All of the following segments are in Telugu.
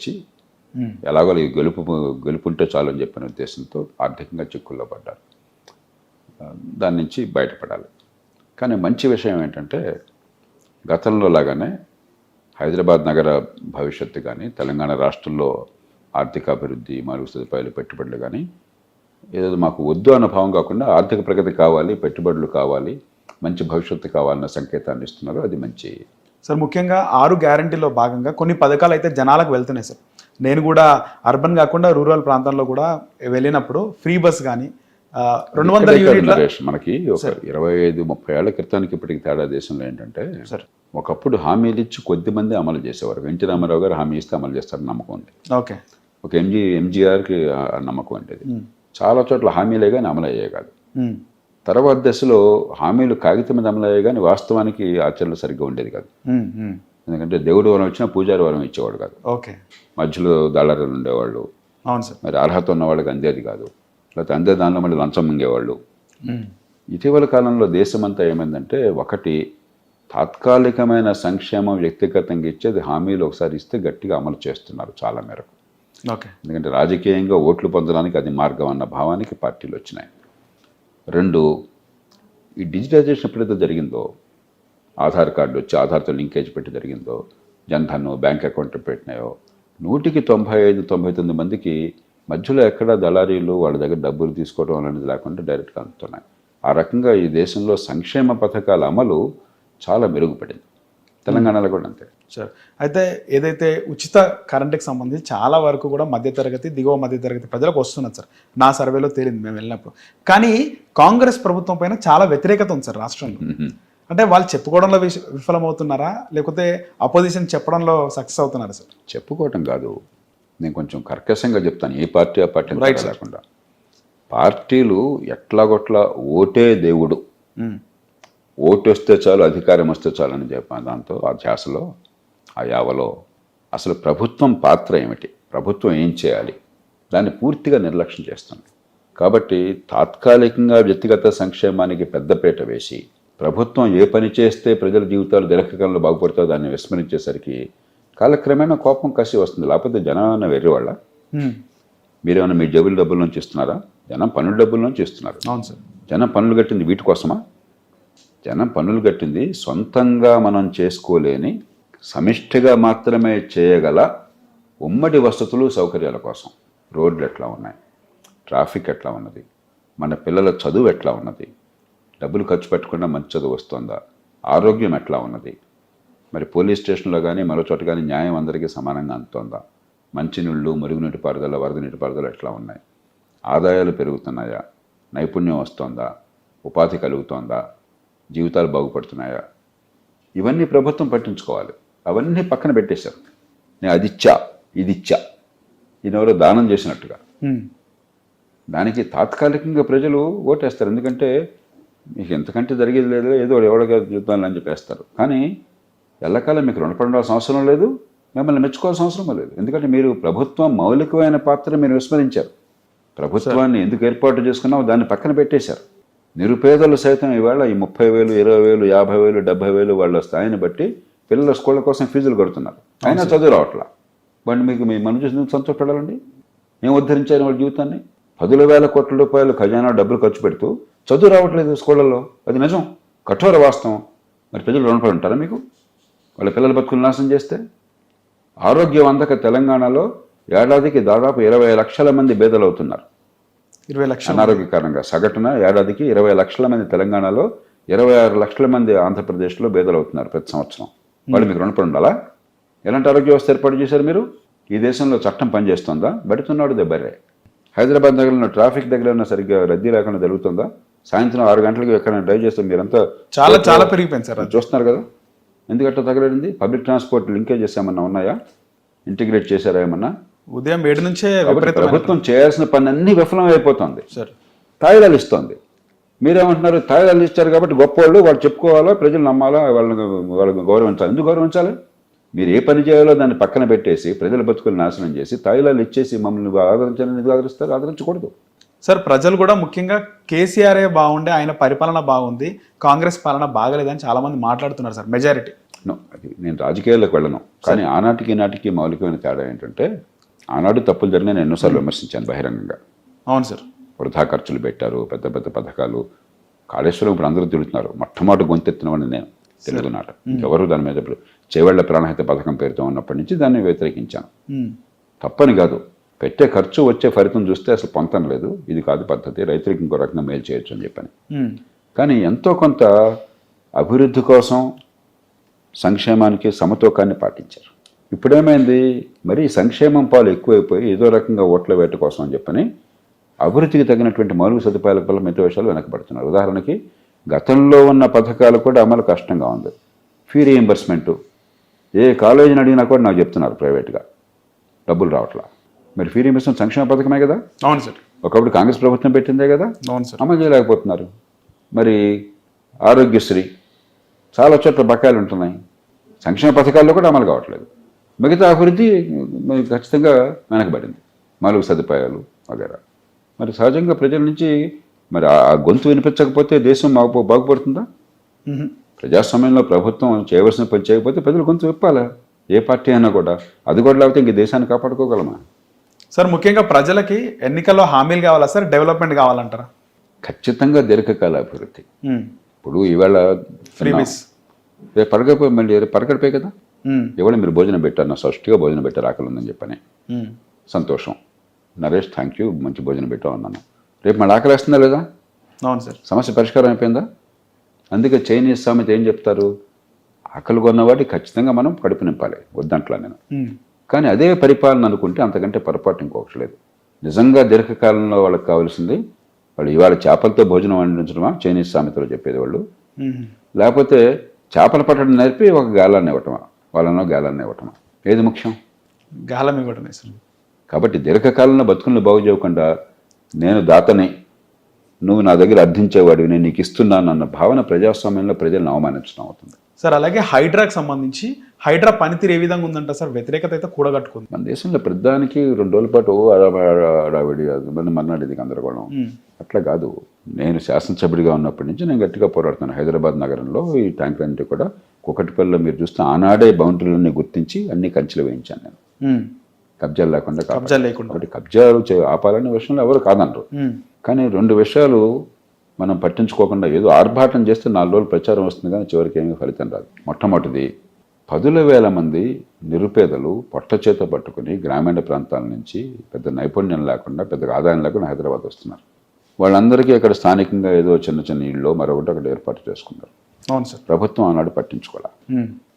తెచ్చి ఎలాగో ఈ గెలుపుంటే చాలు అని చెప్పిన ఉద్దేశంతో ఆర్థికంగా చిక్కుల్లో పడ్డారు. దాని నుంచి బయటపడాలి. కానీ మంచి విషయం ఏంటంటే గతంలో లాగానే హైదరాబాద్ నగర భవిష్యత్తు కానీ, తెలంగాణ రాష్ట్రంలో ఆర్థిక అభివృద్ధి, మరుగు సదుపాయాలు, పెట్టుబడులు కానీ ఏదో మాకు వద్దు అన్న భావం కాకుండా ఆర్థిక ప్రగతి కావాలి, పెట్టుబడులు కావాలి, మంచి భవిష్యత్తు కావాలన్న సంకేతాన్ని ఇస్తున్నారు. అది మంచి. సార్ ముఖ్యంగా 6 గ్యారంటీలో భాగంగా కొన్ని పథకాలు అయితే జనాలకు వెళ్తున్నాయి సార్. నేను కూడా అర్బన్ కాకుండా రూరల్ ప్రాంతాల్లో కూడా వెళ్ళినప్పుడు ఫ్రీ బస్ కానీ 200 యూనిట్ల మనకి ఒక 25-30 ఏళ్ల క్రితానికి ఇప్పటికి తేడా దేశంలో ఏంటంటే సార్, ఒకప్పుడు హామీలు ఇచ్చి కొద్ది మంది అమలు చేసేవారు. ఎన్టీ రామారావు గారు హామీ ఇస్తే అమలు చేస్తారని నమ్మకం ఉంది. ఓకే. ఒక ఎంజీఆర్కి నమ్మకం ఉండేది. చాలా చోట్ల హామీలే కానీ అమలు అయ్యాయి కాదు. తర్వాత దశలో హామీలు కాగితం మీద అమలు అయ్యాయి కానీ వాస్తవానికి ఆచరణలు సరిగ్గా ఉండేది కాదు. ఎందుకంటే దేవుడు వరం వచ్చినా పూజారి వరం ఇచ్చేవాడు కాదు. ఓకే. మధ్యలో దళారులు ఉండేవాళ్ళు. అవును సార్. మరి అర్హత ఉన్న వాళ్ళకి అందేది కాదు. లేకపోతే అందే దానిలో మళ్ళీ లంచం మింగేవాళ్ళు. ఇటీవల కాలంలో దేశమంతా ఏమైందంటే, ఒకటి తాత్కాలికమైన సంక్షేమం వ్యక్తిగతంగా ఇచ్చేది హామీలు ఒకసారి ఇస్తే గట్టిగా అమలు చేస్తున్నారు చాలా మేరకు. ఓకే. ఎందుకంటే రాజకీయంగా ఓట్లు పొందడానికి అది మార్గం అన్న భావానికి పార్టీలు వచ్చినాయి. 2, ఈ డిజిటైజేషన్ ఎప్పుడైతే జరిగిందో, ఆధార్ కార్డు వచ్చి ఆధార్తో లింకేజ్ పెట్టి జరిగిందో, జన్ధన్ బ్యాంక్ అకౌంట్ పెట్టినాయో, 100కి 95-99 మందికి మధ్యలో ఎక్కడ దళారీలు వాళ్ళ దగ్గర డబ్బులు తీసుకోవడం అనేది లేకుండా డైరెక్ట్గా అందుతున్నాయి. ఆ రకంగా ఈ దేశంలో సంక్షేమ పథకాల అమలు చాలా మెరుగుపడింది. తెలంగాణలో కూడా అంతే సార్. అయితే ఏదైతే ఉచిత కరెంటుకి సంబంధించి చాలా వరకు కూడా మధ్యతరగతి, దిగువ మధ్యతరగతి ప్రజలకు వస్తున్నది సార్. నా సర్వేలో తేలింది మేము వెళ్ళినప్పుడు. కానీ కాంగ్రెస్ ప్రభుత్వం పైన చాలా వ్యతిరేకత ఉంది సార్ రాష్ట్రంలో. అంటే వాళ్ళు చెప్పుకోవడంలో విఫలమవుతున్నారా, లేకపోతే అపోజిషన్ చెప్పడంలో సక్సెస్ అవుతున్నారా సార్? చెప్పుకోవటం కాదు, నేను కొంచెం కర్కశంగా చెప్తాను. ఏ పార్టీ ఆ పార్టీ లేకుండా పార్టీలు ఎట్లాగొట్లా ఓటే దేవుడు, ఓటు వస్తే చాలు, అధికారం వస్తే చాలు అని చెప్పాను. దాంతో ఆ ధ్యాసలో, ఆ యావలో అసలు ప్రభుత్వం పాత్ర ఏమిటి, ప్రభుత్వం ఏం చేయాలి, దాన్ని పూర్తిగా నిర్లక్ష్యం చేస్తుంది. కాబట్టి తాత్కాలికంగా వ్యక్తిగత సంక్షేమానికి పెద్దపీట వేసి ప్రభుత్వం ఏ పని చేస్తే ప్రజల జీవితాలు దీర్ఘకాలంలో బాగుపడుతుందో దాన్ని విస్మరించేసరికి కాలక్రమేణా కోపం కసి వస్తుంది. లేకపోతే జనం వెర్రివాళ్ళ, మీరేమన్నా మీ జేబుల డబ్బుల నుంచి ఇస్తున్నారా? జనం పన్నుల డబ్బుల నుంచి ఇస్తున్నారు. అవును సార్. జనం పన్నులు కట్టింది వీటి కోసమా? జనం పన్నులు కట్టింది సొంతంగా మనం చేసుకోలేని, సమిష్టిగా మాత్రమే చేయగల ఉమ్మడి వసతులు, సౌకర్యాల కోసం. రోడ్లు ఎట్లా ఉన్నాయి, ట్రాఫిక్ ఎట్లా ఉన్నది, మన పిల్లల చదువు ఎట్లా ఉన్నది, డబ్బులు ఖర్చు పెట్టకుండా మంచి చదువు వస్తుందా, ఆరోగ్యం ఎట్లా ఉన్నది, మరి పోలీస్ స్టేషన్లో కానీ మరో చోట కానీ న్యాయం అందరికీ సమానంగా అందుతోందా, మంచినీళ్ళు, మురుగునీటి పారుదల, వరద నీటి పారుదల ఎట్లా ఉన్నాయి, ఆదాయాలు పెరుగుతున్నాయా, నైపుణ్యం వస్తోందా, ఉపాధి కలుగుతోందా, జీవితాలు బాగుపడుతున్నాయా, ఇవన్నీ ప్రభుత్వం పట్టించుకోవాలి. అవన్నీ పక్కన పెట్టేశారు. నేను అది ఇచ్చా, ఇది ఇచ్చా, ఈయనెవరో దానం చేసినట్టుగా. దానికి తాత్కాలికంగా ప్రజలు ఓటేస్తారు. ఎందుకంటే మీకు ఎంతకంటే జరిగేది లేదు, ఏదో ఎవరిగా చూద్దాం అని చెప్పేస్తారు. కానీ ఎల్లకాలం మీకు రుణపడాల్సిన అవసరం లేదు, మిమ్మల్ని మెచ్చుకోవాల్సిన అవసరం లేదు. ఎందుకంటే మీరు ప్రభుత్వం మౌలికమైన పాత్ర మీరు విస్మరించారు. ప్రభుత్వాన్ని ఎందుకు ఏర్పాటు చేసుకున్నామో దాన్ని పక్కన పెట్టేశారు. నిరుపేదలు సైతం ఈవేళ ఈ 30,000, 20,000, 50,000, 70,000 వాళ్ళ స్థాయిని బట్టి పిల్లల స్కూళ్ళ కోసం ఫీజులు కడుతున్నారు. అయినా చదువు రావట్లా. వాడిని మీకు మీ మనం చూసి సంతోషపడాలండి. ఏం ఉద్ధరించారు వాళ్ళ జీవితాన్ని? 10,000 కోట్ల రూపాయలు ఖజానా డబ్బులు ఖర్చు పెడుతూ చదువు రావట్లేదు స్కూళ్ళల్లో. అది నిజం, కఠోర వాస్తవం. మరి ప్రజలు రుణపడి ఉంటారా మీకు వాళ్ళ పిల్లల బతుకులు నాశనం చేస్తే? ఆరోగ్యం అందక తెలంగాణలో ఏడాదికి దాదాపు 20 లక్షల మంది బేదలు అవుతున్నారు. 20 లక్షలు అనారోగ్య కారణంగా. సగటున ఏడాదికి 20 లక్షల మంది తెలంగాణలో, 26 లక్షల మంది ఆంధ్రప్రదేశ్లో బేదలు అవుతున్నారు ప్రతి సంవత్సరం. వాళ్ళు మీకు రుణపడి ఉండాలా? ఎలాంటి ఆరోగ్య వ్యవస్థ ఏర్పాటు చేశారు మీరు? ఈ దేశంలో చట్టం పనిచేస్తుందా? బడుతున్నాడు దెబ్బరే. హైదరాబాద్ దగ్గర ట్రాఫిక్ దగ్గర సరిగ్గా రద్దీ లేకుండా జరుగుతుందా? సాయంత్రం 6 గంటలకు ఎక్కడైనా డ్రైవ్ చేస్తే మీరంతా చాలా చాలా పెరిగిపోయింది సార్. చూస్తున్నారు కదా. ఎందుకంటే తగలడింది? పబ్లిక్ ట్రాన్స్పోర్ట్ లింకేజెస్ ఏమన్నా ఉన్నాయా? ఇంటిగ్రేట్ చేశారా ఏమన్నా? ఉదయం 7 నుంచే ప్రభుత్వం చేయాల్సిన పని అన్ని విఫలం అయిపోతుంది సార్. తాయిలాలు ఇస్తోంది. మీరేమంటున్నారు? తాయిలాలు ఇచ్చారు కాబట్టి గొప్పవాళ్ళు, వాళ్ళు చెప్పుకోవాలా, ప్రజలు నమ్మాలా, వాళ్ళని గౌరవించాలి. ఎందుకు గౌరవించాలి? మీరు ఏ పని చేయాలో దాన్ని పక్కన పెట్టేసి ప్రజల బతుకులు నాశనం చేసి తాయిలాలు ఇచ్చేసి మమ్మల్ని ఆదరించాలని ఎందుకు ఆదరిస్తారు? ఆదరించకూడదు సార్. ప్రజలు కూడా ముఖ్యంగా కేసీఆరే బాగుండే, ఆయన పరిపాలన బాగుంది, కాంగ్రెస్ పాలన బాగలేదని చాలా మంది మాట్లాడుతున్నారు సార్, మెజారిటీ. అది నేను రాజకీయాల్లోకి వెళ్ళను, కానీ ఆనాటికి ఈనాటికి మౌలికమైన తేడా ఏంటంటే ఆనాడు తప్పులు జరిగిన నేను ఎన్నోసార్లు విమర్శించాను బహిరంగంగా. అవును సార్. వృధా ఖర్చులు పెట్టారు, పెద్ద పెద్ద పథకాలు. కాళేశ్వరం ఇప్పుడు అందరూ తిడుతున్నారు, మొట్టమొదటి గొంతెత్తినవాడిని నేను తెలుగునాట. ఎవరు దాని మీద ఇప్పుడు చేవెళ్ల ప్రాణహిత పథకం పేరుతో ఉన్నప్పటి నుంచి దాన్ని వ్యతిరేకించాను. తప్పని కాదు, పెట్టే ఖర్చు వచ్చే ఫలితం చూస్తే అసలు పొంతం లేదు, ఇది కాదు పద్ధతి, రైతులకు ఇంకో రకంగా మేలు చేయొచ్చు అని చెప్పని. కానీ ఎంతో కొంత అభివృద్ధి కోసం సంక్షేమానికి సమతూకాన్ని పాటించారు. ఇప్పుడేమైంది, మరి సంక్షేమం పాలు ఎక్కువైపోయి ఏదో రకంగా ఓట్ల వేట కోసం అని చెప్పని అభివృద్ధికి తగినటువంటి మౌలిక సదుపాయాల వల్ల మిగతా విషయాలు వెనకబడుతున్నారు. ఉదాహరణకి గతంలో ఉన్న పథకాలు కూడా అమలు కష్టంగా ఉంది. ఫీ రీయింబర్స్మెంటు ఏ కాలేజీని అడిగినా కూడా నాకు చెప్తున్నారు ప్రైవేట్గా డబ్బులు రావట్లా. మరి ఫీ రీయింబర్స్మెంట్ సంక్షేమ పథకమే కదా. అవును సార్. ఒకప్పుడు కాంగ్రెస్ ప్రభుత్వం పెట్టిందే కదా. అవును సార్. అమలు చేయలేకపోతున్నారు. మరి ఆరోగ్యశ్రీ చాలా చోట్ల బకాయిలు ఉంటున్నాయి, సంక్షేమ పథకాల్లో కూడా అమలు కావట్లేదు. మిగతా అభివృద్ధి మరి ఖచ్చితంగా వెనకబడింది, మౌలిక సదుపాయాలు వగేరా. మరి సహజంగా ప్రజల నుంచి మరి ఆ గొంతు వినిపించకపోతే దేశం బాగుపడుతుందా? ప్రజాస్వామ్యంలో ప్రభుత్వం చేయవలసిన పని చేయకపోతే ప్రజలు గొంతు విప్పాలా, ఏ పార్టీ అయినా కూడా. అది కూడా లేకపోతే ఇంక దేశాన్ని కాపాడుకోగలమా? సార్, ముఖ్యంగా ప్రజలకి ఎన్నికల్లో హామీలు కావాలా సార్, డెవలప్మెంట్ కావాలంటారా? ఖచ్చితంగా దీర్ఘకాల అభివృద్ధి. ఇప్పుడు ఈవేళ రేపు పరగడిపోయి మళ్ళీ రేపు పరగడిపోయి కదా, ఇవాళ మీరు భోజనం పెట్టారు, నా సృష్టిగా భోజనం పెట్టారు, ఆకలి ఉందని చెప్పని సంతోషం. నరేష్ థ్యాంక్ యూ, మంచి భోజనం పెట్టావు అన్నాను. రేపు మళ్ళీ ఆకలి వేస్తుందా లేదా? అవును సార్. సమస్య పరిష్కారం అయిపోయిందా? అందుకే చైనీస్ సామెత ఏం చెప్తారు, ఆకలి కొన్నవాటి ఖచ్చితంగా మనం కడుపు నింపాలి, వద్దంట్లా నేను. కానీ అదే పరిపాలన అనుకుంటే అంతకంటే పొరపాటు ఇంకొకటి లేదు. నిజంగా దీర్ఘకాలంలో వాళ్ళకి కావాల్సింది, వాళ్ళు ఇవాళ చేపలతో భోజనం వండించడమా చైనీస్ సామెతలో చెప్పేది వాళ్ళు, లేకపోతే చేపలు పట్టడం నేర్పి ఒక గాలాన్ని ఇవ్వటమా, వాళ్ళనో గాలాన్ని ఇవ్వటమా, ఏది ముఖ్యం? గాలం ఇవ్వటమే సార్. కాబట్టి దీర్ఘకాలంలో బతుకులను బాగు చేయకుండా నేను దాతని, నువ్వు నా దగ్గర అర్థించేవాడివి, నేను నీకు ఇస్తున్నాను అన్న భావన ప్రజాస్వామ్యంలో ప్రజలను అవమానించడం అవుతుంది సార్. అలాగే హైడ్రాకి సంబంధించి హైడ్రా పనితీరు ఏ విధంగా ఉందంట సార్? వ్యతిరేకత అయితే కూడగట్టుకుంది మన దేశంలో. ప్రతిదానికి 2 రోజుల పాటు అడావిడి మర్నాడిది గందరగోళం. అట్లా కాదు. నేను శాసనసభ్యుడిగా ఉన్నప్పటి నుంచి నేను గట్టిగా పోరాడుతున్నాను. హైదరాబాద్ నగరంలో ఈ ట్యాంకులన్నీ కూడా కుకటిపల్లిలో మీరు చూస్తే ఆనాడే బౌండరీలన్నీ గుర్తించి అన్ని కంచెలు వేయించాను నేను, కబ్జాలు లేకుండా. కాబట్టి కబ్జాలు ఆపాలనే విషయంలో ఎవరు కాదనరు. కానీ 2 విషయాలు మనం పట్టించుకోకుండా ఏదో ఆర్భాటం చేస్తే 4 రోజులు ప్రచారం వస్తుంది, కానీ చివరికి ఏమీ ఫలితం రాదు. మొట్టమొదటిది 10,000 మంది నిరుపేదలు పొట్ట చేత పట్టుకుని గ్రామీణ ప్రాంతాల నుంచి పెద్ద నైపుణ్యం లేకుండా, పెద్దగా ఆదాయం లేకుండా హైదరాబాద్ వస్తున్నారు. వాళ్ళందరికీ అక్కడ స్థానికంగా ఏదో చిన్న చిన్న ఇళ్ళు మరొకటి అక్కడ ఏర్పాటు చేసుకున్నారు. అవును సార్. ప్రభుత్వం ఆనాడు పట్టించుకోవాలి.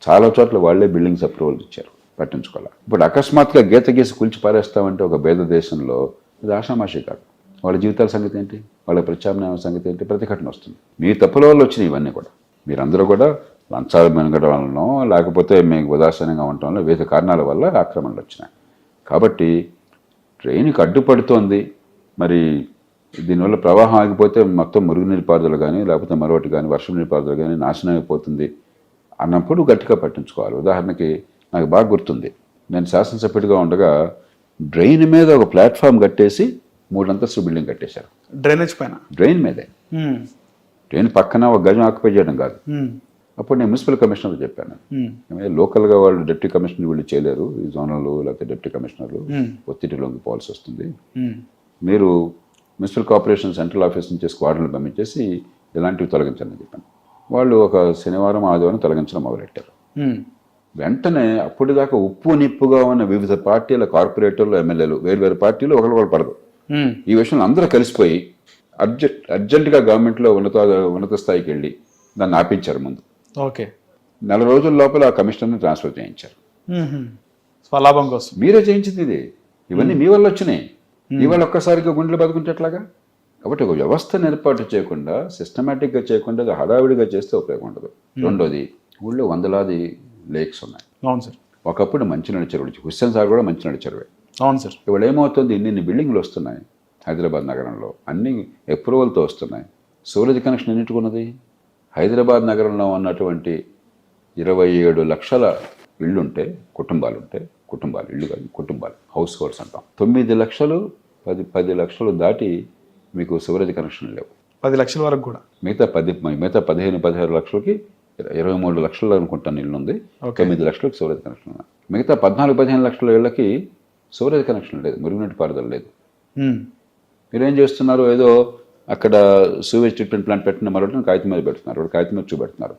చాలా చోట్ల వాళ్లే బిల్డింగ్స్ అప్రూవల్ ఇచ్చారు, పట్టించుకోవాలి. ఇప్పుడు అకస్మాత్తుగా గీత గీసి కూల్చి పారేస్తామంటే ఒక పేద దేశంలో ఇది ఆషామాషి కాదు. వాళ్ళ జీవితాల సంగతి ఏంటి, వాళ్ళ ప్రత్యామ్నాయం సంగతి ఏంటి, ప్రతిఘటన వస్తుంది. మీ తప్పుల వల్ల వచ్చినాయి ఇవన్నీ కూడా. మీరందరూ కూడా లంచాలు మెనగడం వలనో లేకపోతే మీకు ఉదాసీనంగా ఉండటం వల్ల వివిధ కారణాల వల్ల ఆక్రమణలు వచ్చినాయి. కాబట్టి ట్రైన్కి అడ్డుపడుతోంది, మరి దీనివల్ల ప్రవాహం ఆగిపోతే మొత్తం మురుగునీరు పారుదల కానీ లేకపోతే మరొకటి కానీ వర్షం నీరు పారుదల కానీ నాశనం అయిపోతుంది అన్నప్పుడు గట్టిగా పట్టించుకోవాలి. ఉదాహరణకి నాకు బాగా గుర్తుంది, నేను శాసనసభ్యుడిగా ఉండగా డ్రైన్ మీద ఒక ప్లాట్ఫామ్ కట్టేసి 3 అంతస్తుల బిల్డింగ్ కట్టేశారు. డ్రైనేజ్ పైన, డ్రైన్ మీదే. డ్రైన్ పక్కన ఒక గజం ఆక్యుపై చేయడం కాదు. అప్పుడు నేను మున్సిపల్ కమిషనర్ చెప్పాను, లోకల్గా వాళ్ళు డిప్యూటీ కమిషనర్ వీళ్ళు చేయలేరు, ఈ జోనల్ లేకపోతే డిప్యూటీ కమిషనర్లు ఒత్తిడిలోకి పోవాల్సి వస్తుంది, మీరు మున్సిపల్ కార్పొరేషన్ సెంట్రల్ ఆఫీస్ నుంచి స్క్వాడ్లను పంపించేసి ఇలాంటివి తొలగించండి చెప్పాను. వాళ్ళు ఒక శనివారం ఆదివారం తొలగించడం మొదలెట్టారు. వెంటనే అప్పటిదాకా ఉప్పు నిప్పుగా ఉన్న వివిధ పార్టీల కార్పొరేటర్లు, ఎమ్మెల్యేలు, వేరు పార్టీలు ఒకరు పడదు. ఈ విషయంలో అందరూ కలిసిపోయి అర్జెంటుగా గవర్నమెంట్లో ఉన్నత స్థాయికి వెళ్ళి దాన్ని ఆపించారు ముందు. ఓకే. 4 రోజుల లోపల ఆ కమిషనర్ని ట్రాన్స్ఫర్ చేయించారు. స్వలాభం కోసం మీరే చేయించింది ఇది, ఇవన్నీ మీ వల్ల వచ్చినాయి. ఇవాళ ఒక్కసారిగా గుండెలు బతుకుంటేట్లాగా. కాబట్టి ఒక వ్యవస్థను ఏర్పాటు చేయకుండా, సిస్టమేటిక్గా చేయకుండా హడావిడిగా చేస్తే ఉపయోగం ఉండదు. రెండోది, ఊళ్ళో వందలాది లేక్స్ ఉన్నాయి. అవును సార్. ఒకప్పుడు మంచినీళ్ళ చెరువులు, హుస్సేన్ సార్ కూడా మంచినీళ్ళ చెరువే. అవును సార్. ఇవాళ ఏమవుతుంది, ఇన్ని బిల్డింగ్లు వస్తున్నాయి హైదరాబాద్ నగరంలో, అన్ని అప్రూవల్తో వస్తున్నాయి. సూరజ్ కనెక్షన్ ఎన్నిటికున్నది? హైదరాబాద్ నగరంలో ఉన్నటువంటి 27 లక్షల ఇళ్ళుంటే, కుటుంబాలుంటే, ఇళ్ళు కాదు కుటుంబాలు, హౌస్ హోల్డ్స్ అంటాం. 9 లక్షలు 10 లక్షలు దాటి మీకు సూరజ్ కనెక్షన్ లేవు. 10 లక్షల వరకు కూడా. మిగతా 15-16 లక్షలకి 23 లక్షలు అనుకుంటాను ఇల్లు ఉంది. Okay. 9 లక్షలకు సౌరజ్ కనెక్షన్ ఉన్నాయి. మిగతా 14-15 లక్షల ఇళ్ళకి సౌరజ్ కనెక్షన్ లేదు, మురుగునీటి పారుదల లేదు. మీరేం చేస్తున్నారు? ఏదో అక్కడ సూవేజ్ ట్రీట్మెంట్ ప్లాంట్ పెట్టిన మరొకటి కాగితం మీద పెడుతున్నారు, ఒకటి కాగితం మీద చూపెడుతున్నారు.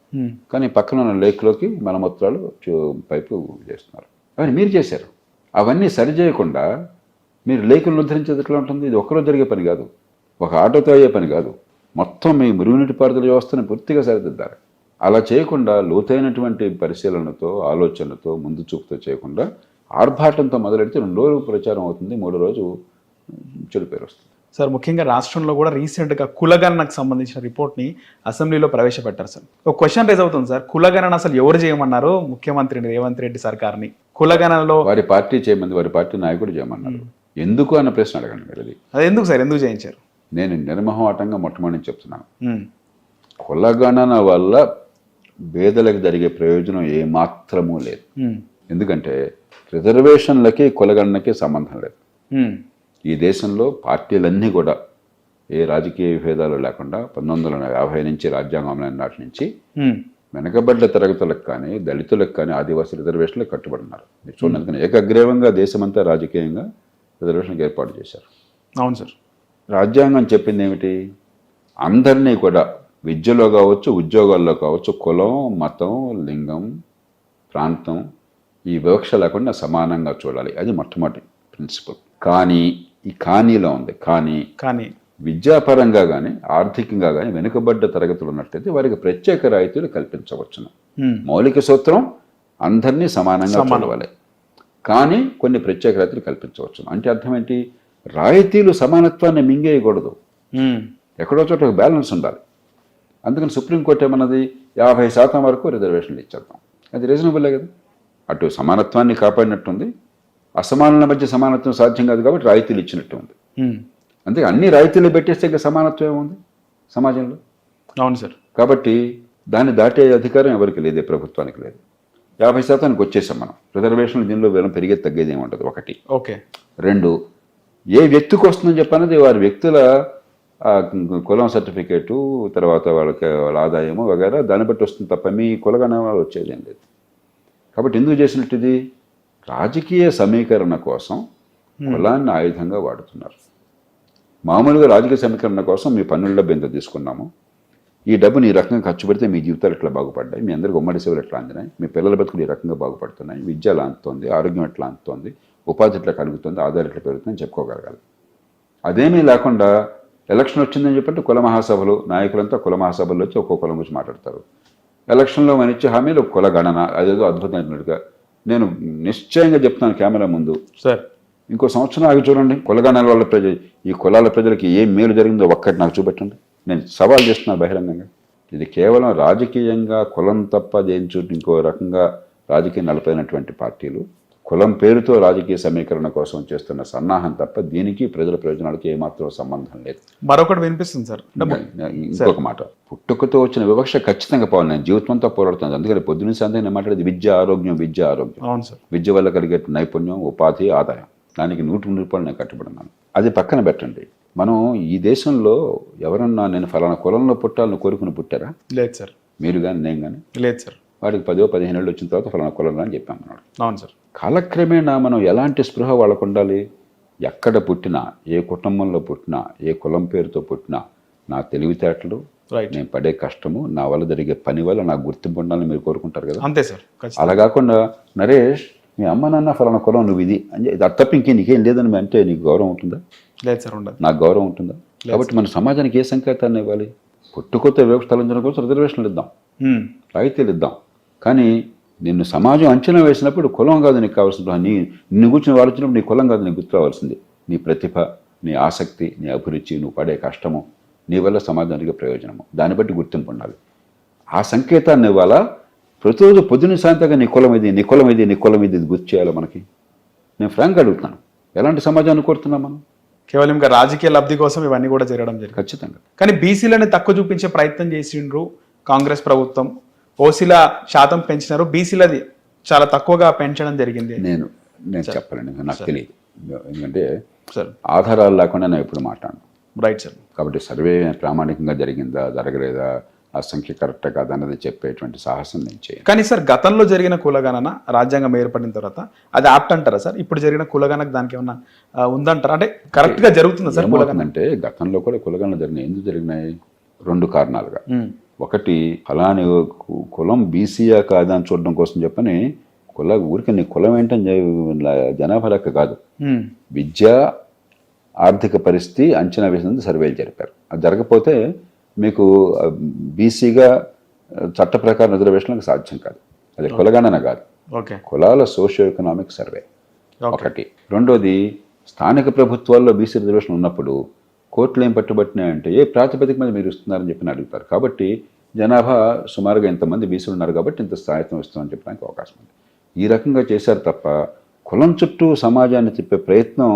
కానీ పక్కన ఉన్న లేక్లోకి మలమూత్రాలు పైపు చేస్తున్నారు. అవన్నీ మీరు చేశారు. అవన్నీ సరిచేయకుండా మీరు లేకులను ఉద్ధరించేది ఎట్లా ఉంటుంది? ఇది ఒక్కరోజు జరిగే పని కాదు, ఒక ఆటోతో అయ్యే పని కాదు. మొత్తం మీ మురుగునీటి పారుదల వ్యవస్థను పూర్తిగా సరిదిద్దారు. అలా చేయకుండా లోతైనటువంటి పరిశీలనతో, ఆలోచనతో, ముందు చూపుతో చేయకుండా ఆర్భాటంతో మొదలెడితే 2 రోజులు ప్రచారం అవుతుంది, 3వ రోజు చెడు పేరు వస్తుంది. సార్, ముఖ్యంగా రాష్ట్రంలో కూడా రీసెంట్గా కులగణనకు సంబంధించిన రిపోర్ట్ని అసెంబ్లీలో ప్రవేశపెట్టారు సార్. ఒక క్వశ్చన్ రేజ్ అవుతుంది సార్, కులగణన అసలు ఎవరు చేయమన్నారు? ముఖ్యమంత్రి రేవంత్ రెడ్డి సర్కార్ని కులగణనలో వారి పార్టీ చేయమంది, వారి పార్టీ నాయకుడు చేయమన్నారు. ఎందుకు అన్న ప్రశ్న అడగండి మీరు. అది ఎందుకు సార్, ఎందుకు చేయించారు? నేను నిర్మోహమాటంగా మొట్టమొదటి చెప్తున్నాను, కులగణన వల్ల పేదలకు జరిగే ప్రయోజనం ఏమాత్రమూ లేదు. ఎందుకంటే రిజర్వేషన్లకి కులగణనకి సంబంధం లేదు. ఈ దేశంలో పార్టీలన్నీ కూడా ఏ రాజకీయ విభేదాలు లేకుండా 1950 నుంచి రాజ్యాంగం అమలైన నాటి నుంచి వెనకబడ్డ తరగతులకు కానీ, దళితులకు కానీ, ఆదివాసీ రిజర్వేషన్లకు కట్టుబడినారు. మీరు చూడండి, ఏకగ్రీవంగా దేశమంతా రాజకీయంగా రిజర్వేషన్కి ఏర్పాటు చేశారు. అవును సార్. రాజ్యాంగం చెప్పింది ఏమిటి? అందరినీ కూడా విద్యలో కావచ్చు, ఉద్యోగాల్లో కావచ్చు, కులం, మతం, లింగం, ప్రాంతం ఈ వివక్ష లేకుండా సమానంగా చూడాలి. అది మొట్టమొదటి ప్రిన్సిపల్. కానీ ఈ కానీలో ఉంది. కానీ విద్యాపరంగా కానీ, ఆర్థికంగా కానీ వెనుకబడ్డ తరగతులు ఉన్నట్లయితే వారికి ప్రత్యేక రాయితీలు కల్పించవచ్చును. మౌలిక సూత్రం అందరినీ సమానంగా చూడాలి, కానీ కొన్ని ప్రత్యేక రాయితీలు కల్పించవచ్చును. అంటే అర్థం ఏంటి? రాయితీలు సమానత్వాన్ని మింగేయకూడదు, ఎక్కడో చోట ఒక బ్యాలెన్స్ ఉండాలి. అందుకని సుప్రీంకోర్టు ఏమన్నది? 50% వరకు రిజర్వేషన్లు ఇచ్చేద్దాం. అది రీజనబుల్లే కదా. అటు సమానత్వాన్ని కాపాడినట్టుంది, అసమానుల మధ్య సమానత్వం సాధ్యం కాదు కాబట్టి రాయితీలు ఇచ్చినట్టు ఉంది. అంతే, అన్ని రాయితీలు పెట్టేస్తే ఇంకా సమానత్వం ఏముంది సమాజంలో? అవును సార్. కాబట్టి దాన్ని దాటే అధికారం ఎవరికి లేదు, ప్రభుత్వానికి లేదు. 50%కి వచ్చేసాం మనం. రిజర్వేషన్లు దీనిలో వేలం పెరిగేది తగ్గేది ఏమి ఉంటుంది, ఒకటి. ఓకే. 2, ఏ వ్యక్తికి వస్తుందని చెప్పన్నది వారి వ్యక్తుల కులం సర్టిఫికేటు, తర్వాత వాళ్ళ ఆదాయము వగేరా దాన్ని బట్టి వస్తుంది తప్ప మీ కులగణన వచ్చేది ఏం లేదు. కాబట్టి ఎందుకు చేసినట్టు? ఇది రాజకీయ సమీకరణ కోసం కులాన్ని ఆయుధంగా వాడుతున్నారు. మామూలుగా రాజకీయ సమీకరణ కోసం మీ పన్నుల డబ్బు ఎంత తీసుకున్నాము, ఈ డబ్బుని ఈ రకంగా ఖర్చు పెడితే మీ జీవితాలు ఎట్లా బాగుపడ్డాయి, మీ అందరికి ఉమ్మడి సేవలు ఎట్లా అందినాయి, మీ పిల్లల బతుకులు ఈ రకంగా బాగుపడుతున్నాయి, విద్య ఎలా అందుతోంది, ఆరోగ్యం ఎట్లా అందుతోంది, ఉపాధి ఎట్లా కలుగుతుంది, ఆదాయం ఎట్లా పెరుగుతుందని చెప్పుకోగలగాలి. అదేమీ లేకుండా ఎలక్షన్ వచ్చిందని చెప్పంటే కుల మహాసభలు, నాయకులంతా కుల మహాసభల్లో వచ్చి ఒక్కో కులం గురించి మాట్లాడతారు. ఎలక్షన్లో మన ఇచ్చే హామీలు కుల గణన, అదేదో అద్భుతమైనట్టుగా. నేను నిశ్చయంగా చెప్తాను కెమెరా ముందు సార్, ఇంకో సంవత్సరం ఆగి చూడండి, కులగణాల వల్ల ఈ కులాల ప్రజలకి ఏం మేలు జరిగిందో ఒక్కటి నాకు చూపెట్టండి. నేను సవాల్ చేస్తున్నాను బహిరంగంగా. ఇది కేవలం రాజకీయంగా కులం తప్ప దేని చోటు ఇంకో రకంగా రాజకీయం నడిపినటువంటి పార్టీలు కులం పేరుతో రాజకీయ సమీకరణ కోసం చేస్తున్న సన్నాహం తప్ప దీనికి ప్రజల ప్రయోజనాలకి ఏమాత్రం సంబంధం లేదు. మరొకటి వినిపిస్తుంది సార్, ఇంకొక మాట, పుట్టుకతో వచ్చిన వివక్ష ఖచ్చితంగా పోవాలి. నేను జీవితంతో పోరాడుతుంది. అందుకని పొద్దున్న సాయంత్రం నేను మాట్లాడేది విద్య ఆరోగ్యం. అవును సార్. విద్య వల్ల కలిగే నైపుణ్యం, ఉపాధి, ఆదాయం, దానికి 100 రూపాయలు నేను కట్టుబడినాను. అది పక్కన పెట్టండి. మనం ఈ దేశంలో ఎవరన్నా నేను ఫలానా కులంలో పుట్టాలని కోరుకుని పుట్టారా? లేదు సార్. మీరు కానీ నేను కానీ లేదు సార్. వాడికి 10-15 ఏళ్ళు వచ్చిన తర్వాత ఫలానా కులంలో అని చెప్పామన్నాడు. అవును సార్. కాలక్రమేణా మనం ఎలాంటి స్పృహ వాళ్ళకు ఉండాలి? ఎక్కడ పుట్టినా, ఏ కుటుంబంలో పుట్టినా, ఏ కులం పేరుతో పుట్టినా, నా తెలివితేటలు, నేను పడే కష్టము, నా వల్ల జరిగే పని వల్ల నాకు గుర్తింపు ఉండాలని మీరు కోరుకుంటారు కదా. అంతే సార్. అలా కాకుండా నరేష్ మీ అమ్మ నాన్న ఫలానా కులం, నువ్వు ఇది అని అది తప్ప నీకేం లేదని అంటే నీకు గౌరవం ఉంటుందా? లేదు సార్, ఉండదు. నాకు గౌరవం ఉంటుందా? కాబట్టి మన సమాజానికి ఏ సంకేతాన్ని ఇవ్వాలి? పుట్టుకొత్త వివక్ష తొలగించడం కోసం రిజర్వేషన్లు ఇద్దాం, రాయితీలు ఇద్దాం. కానీ నిన్ను సమాజం అంచనా వేసినప్పుడు కులం కాదు నీకు కావాల్సిన, నిన్ను కూర్చొని వాడుతున్నప్పుడు నీ కులం కాదు నీకు గుర్తు రావాల్సింది నీ ప్రతిభ, నీ ఆసక్తి, నీ అభిరుచి, నువ్వు పడే కష్టము, నీ వల్ల సమాజానికి ప్రయోజనము, దాన్ని బట్టి గుర్తింపు ఉండాలి. ఆ సంకేతాన్ని ఇవ్వాలా? ప్రతిరోజు పొద్దున్న సాయంత్రంగా నీ కులం ఇది, నీ కులం ఇది, నీ కులం ఇది గుర్తు చేయాలి మనకి. నేను ఫ్రాంక్గా అడుగుతున్నాను, ఎలాంటి సమాజాన్ని కోరుతున్నాం మనం? కేవలం ఇంకా రాజకీయ లబ్ధి కోసం ఇవన్నీ కూడా జరగడం జరిగింది. ఖచ్చితంగా. కానీ బీసీలను తక్కువ చూపించే ప్రయత్నం చేసిండ్రు కాంగ్రెస్ ప్రభుత్వం. ఓసీల శాతం పెంచినారు, బీసీలది చాలా తక్కువగా పెంచడం జరిగింది. నేను చెప్పలేను, నాకు తెలియదు. ఎందుకంటే ఆధారాలు లేకుండా నేను ఎప్పుడు మాట్లాడను. Right sir. కాబట్టి సర్వే ప్రామాణికంగా జరిగిందా జరగలేదా ఆ సంఖ్య కరెక్ట్ కాదన్నది చెప్పేటువంటి సాహసం నేను చేయను. కానీ సార్ గతంలో జరిగిన కులగణన రాజ్యాంగం ఏర్పడిన తర్వాత అది ఆప్ట్ అంటారా సార్? ఇప్పుడు జరిగిన కులగణకు దానికి ఏమన్నా ఉందంటారా? అంటే కరెక్ట్గా జరుగుతుందా సార్ కులగణన? అంటే గతంలో కూడా కులగణన జరిగినాయి. ఎందుకు జరిగినాయి? 2 కారణాలుగా. ఒకటి, ఫలాని కులం బీసీయా కాదా అని చూడడం కోసం చెప్పని ఊరికి నీ కులం ఏంటని జనాభా లెక్క కాదు, విద్య ఆర్థిక పరిస్థితి అంచనా వేసినందుకు సర్వేలు జరిపారు. అది జరగకపోతే మీకు బీసీగా చట్ట ప్రకారం రిజర్వేషన్లకు సాధ్యం కాదు. అది కులగణన కాదు, కులాల సోషియో ఎకనామిక్ సర్వే ఒకటి. రెండోది, స్థానిక ప్రభుత్వాల్లో బీసీ రిజర్వేషన్ ఉన్నప్పుడు కోర్టులు ఏం పట్టుబట్టినాయంటే ఏ ప్రాతిపదిక మీద మీరు ఇస్తున్నారని చెప్పి అడుగుతారు. కాబట్టి జనాభా సుమారుగా ఇంతమంది బీసీలు ఉన్నారు కాబట్టి ఇంత స్థాయిత్వం ఇస్తామని చెప్పడానికి అవకాశం ఉంది. ఈ రకంగా చేశారు తప్ప కులం చుట్టూ సమాజాన్ని తిప్పే ప్రయత్నం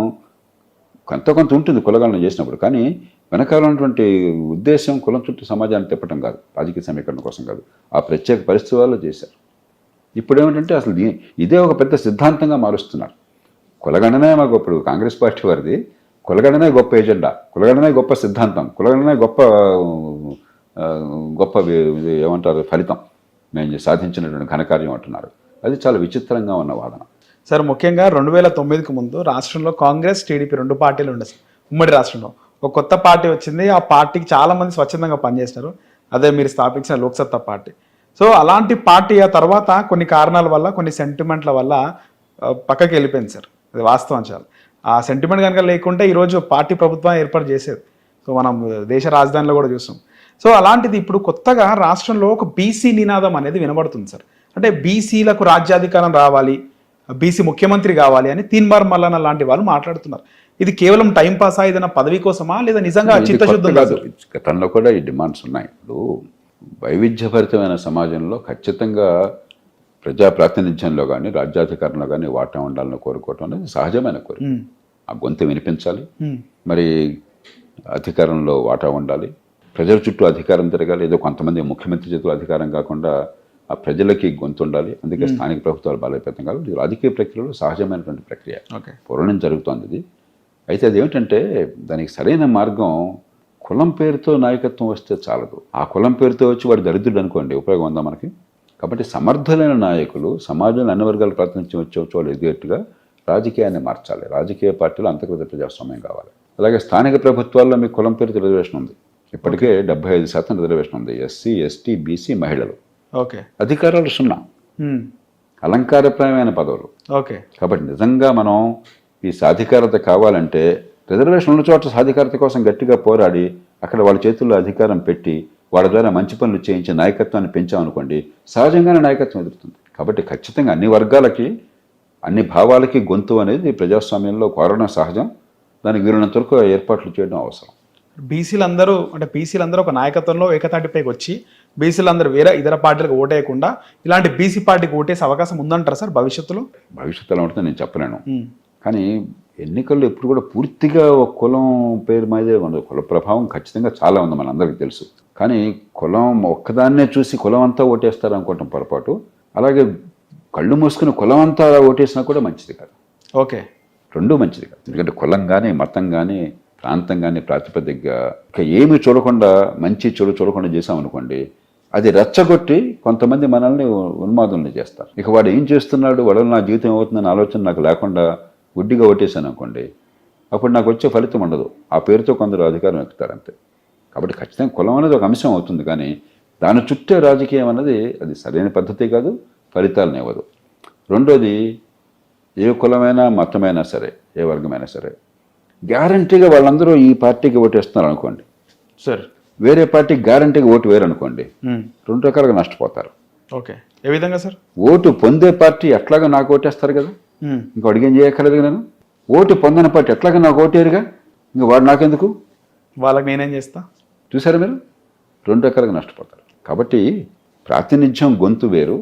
కొంత ఉంటుంది కులగణన చేసినప్పుడు. కానీ వెనకాల ఉన్నటువంటి ఉద్దేశం కులం చుట్టూ సమాజాన్ని తిప్పటం కాదు, రాజకీయ సమీకరణ కోసం కాదు. ఆ ప్రత్యేక పరిస్థితి వల్ల చేశారు. ఇప్పుడు ఏమిటంటే అసలు ఇదే ఒక పెద్ద సిద్ధాంతంగా మారుస్తున్నారు. కులగణనే మాకు ఇప్పుడు కాంగ్రెస్ పార్టీ వారిది, కులగణనే గొప్ప ఎజెండా, కులగణనే గొప్ప సిద్ధాంతం, కులగణనే గొప్ప ఏమంటారు ఫలితం, మేము సాధించినటువంటి ఘనకార్యం అంటున్నారు. అది చాలా విచిత్రంగా ఉన్న వాదన. సార్ ముఖ్యంగా 2009కి ముందు రాష్ట్రంలో కాంగ్రెస్ టీడీపీ 2 పార్టీలు ఉండే సార్. ఉమ్మడి రాష్ట్రంలో ఒక కొత్త పార్టీ వచ్చింది. ఆ పార్టీకి చాలామంది స్వచ్ఛందంగా పనిచేసినారు. అదే మీరు స్థాపించిన లోక్సత్తా పార్టీ. సో అలాంటి పార్టీ ఆ తర్వాత కొన్ని కారణాల వల్ల, కొన్ని సెంటిమెంట్ల వల్ల పక్కకి వెళ్ళిపోయింది సార్. అది వాస్తవం. చాలా ఆ సెంటిమెంట్ కనుక లేకుంటే ఈరోజు పార్టీ ప్రభుత్వం ఏర్పాటు చేసేది. సో మనం దేశ రాజధానిలో కూడా చూస్తాం. సో అలాంటిది ఇప్పుడు కొత్తగా రాష్ట్రంలో ఒక బీసీ నినాదం అనేది వినబడుతుంది సార్. అంటే బీసీలకు రాజ్యాధికారం రావాలి, బీసీ ముఖ్యమంత్రి కావాలి అని తీన్మార్ మల్లన్న లాంటి వాళ్ళు మాట్లాడుతున్నారు. ఇది కేవలం టైం పాసా, ఏదైనా పదవి కోసమా, లేదా నిజంగా చిత్తశుద్ధం కాదు? గతంలో కూడా ఈ డిమాండ్స్ ఉన్నాయి. ఇప్పుడు వైవిధ్యభరితమైన సమాజంలో ఖచ్చితంగా ప్రజా ప్రాతినిధ్యంలో కానీ రాజ్యాధికారంలో కానీ వాటా ఉండాలని కోరుకోవటం అనేది సహజమైన కోరిక. ఆ గొంతు వినిపించాలి, మరి అధికారంలో వాటా ఉండాలి, ప్రజల చుట్టూ అధికారం తిరగాలి. ఏదో కొంతమంది ముఖ్యమంత్రి చేతులు అధికారం కాకుండా ఆ ప్రజలకి గొంతు ఉండాలి. అందుకే స్థానిక ప్రభుత్వాలు బలోపేతం కావాలి. రాజకీయ ప్రక్రియలో సహజమైనటువంటి ప్రక్రియ పూర్వం జరుగుతోంది ఇది. అయితే అదేమిటంటే దానికి సరైన మార్గం కులం పేరుతో నాయకత్వం వస్తే చాలదు. ఆ కులం పేరుతో వచ్చి వాడు దరిద్రుడు అనుకోండి, ఉపయోగం ఉందా మనకి? కాబట్టి సమర్థులైన నాయకులు సమాజంలో అన్ని వర్గాల ప్రాతినిధ్యం వచ్చే వాళ్ళు ఎదిగేట్టుగా రాజకీయాన్ని మార్చాలి. రాజకీయ పార్టీలు అంతర్గత ప్రజాస్వామ్యం కావాలి. అలాగే స్థానిక ప్రభుత్వాల్లో మీకు కులం పేరుతో రిజర్వేషన్ ఉంది. ఇప్పటికే 75% రిజర్వేషన్ ఉంది. ఎస్సీ, ఎస్టీ, బీసీ, మహిళలు. అధికారాలు 0, అలంకారప్రాయమైన పదవులు. కాబట్టి నిజంగా మనం ఈ సాధికారత కావాలంటే రిజర్వేషన్ ఉన్న చోట సాధికారత కోసం గట్టిగా పోరాడి అక్కడ వాళ్ళ చేతుల్లో అధికారం పెట్టి వాళ్ళ ద్వారా మంచి పనులు చేయించి నాయకత్వాన్ని పెంచామనుకోండి, సహజంగానే నాయకత్వం ఎదురుతుంది. కాబట్టి ఖచ్చితంగా అన్ని వర్గాలకి, అన్ని భావాలకి గొంతు అనేది ప్రజాస్వామ్యంలో కోరడం సహజం. దానికి వీలున్నంత వరకు ఏర్పాట్లు చేయడం అవసరం. బీసీలందరూ ఒక నాయకత్వంలో ఏకతాటిపైకి వచ్చి బీసీలందరూ వేరే ఇతర పార్టీలకు ఓటేయకుండా ఇలాంటి బీసీ పార్టీకి ఓటేసే అవకాశం ఉందంటారా సార్ భవిష్యత్తులో? భవిష్యత్తులో ఉంటుందో నేను చెప్పలేను. కానీ ఎన్నికల్లో ఎప్పుడు కూడా పూర్తిగా ఒక కులం పేరు మీదే ఉండదు. కుల ప్రభావం ఖచ్చితంగా చాలా ఉంది, మనందరికీ తెలుసు. కానీ కులం ఒక్కదాన్నే చూసి కులం అంతా ఓటేస్తారు అనుకోవటం పొరపాటు. అలాగే కళ్ళు మూసుకుని కులం అంతా ఓటేసినా కూడా మంచిది కాదు. రెండూ మంచిది కాదు. ఎందుకంటే కులం కానీ, మతం కానీ, ప్రాంతం కానీ ప్రాతిపదికగా ఇక ఏమి చూడకుండా, మంచి చెడు చూడకుండా చేసామనుకోండి, అది రెచ్చగొట్టి కొంతమంది మనల్ని ఉన్మాదుల్ని చేస్తారు. ఇక వాడు ఏం చేస్తున్నాడు, వాడు నా జీవితం అవుతుందన్న ఆలోచన నాకు లేకుండా గుడ్డిగా ఓటేసాను అనుకోండి, అప్పుడు నాకు వచ్చే ఫలితం ఉండదు. ఆ పేరుతో కొందరు అధికారం ఎక్కుతారు అంతే. కాబట్టి ఖచ్చితంగా కులం అనేది ఒక అంశం అవుతుంది, కానీ దాని చుట్టే రాజకీయం అన్నది అది సరైన పద్ధతి కాదు, ఫలితాలను ఇవ్వదు. రెండోది, ఏ కులమైనా మతమైనా సరే, ఏ వర్గమైనా సరే, గ్యారంటీగా వాళ్ళందరూ ఈ పార్టీకి ఓటేస్తున్నారు అనుకోండి సార్, వేరే పార్టీకి గ్యారంటీగా ఓటు వేరు అనుకోండి, 2 రకాలుగా నష్టపోతారు. ఏ విధంగా సార్? ఓటు పొందే పార్టీ ఎట్లాగా నాకు ఓటేస్తారు కదా, ఇంకా అడిగేం చేయక్కర్లేదు. నేను ఓటు పొందని పార్టీ ఎట్లాగా నాకు ఓటేరుగా, ఇంకా వాడు నాకెందుకు, వాళ్ళకి నేనేం చేస్తా? చూసారా మీరు? 2 రకాలుగా నష్టపోతారు. కాబట్టి ప్రాతినిధ్యం గొంతు వేరు.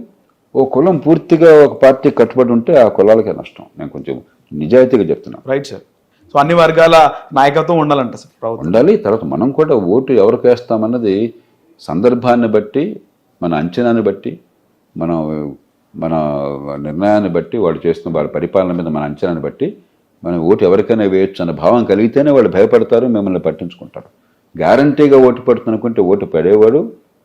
ఓ కులం పూర్తిగా ఒక పార్టీ కట్టుబడి ఉంటే ఆ కులాలకే నష్టం. నేను కొంచెం నిజాయితీగా చెప్తున్నాను. Right sir. సో అన్ని వర్గాల నాయకత్వం ఉండాలంట సార్, ఉండాలి. తర్వాత మనం కూడా ఓటు ఎవరికి వేస్తామన్నది సందర్భాన్ని బట్టి, మన అంచనాన్ని బట్టి, మన నిర్ణయాన్ని బట్టి, వాళ్ళు చేస్తున్న వాళ్ళ పరిపాలన మీద మన అంచనాన్ని బట్టి మనం ఓటు ఎవరికైనా వేయొచ్చు అన్న భావం కలిగితేనే వాళ్ళు భయపడతారు, మిమ్మల్ని పట్టించుకుంటారు. గ్యారంటీగా ఓటు పడుతుందనుకుంటే ఓటు పడేవాడు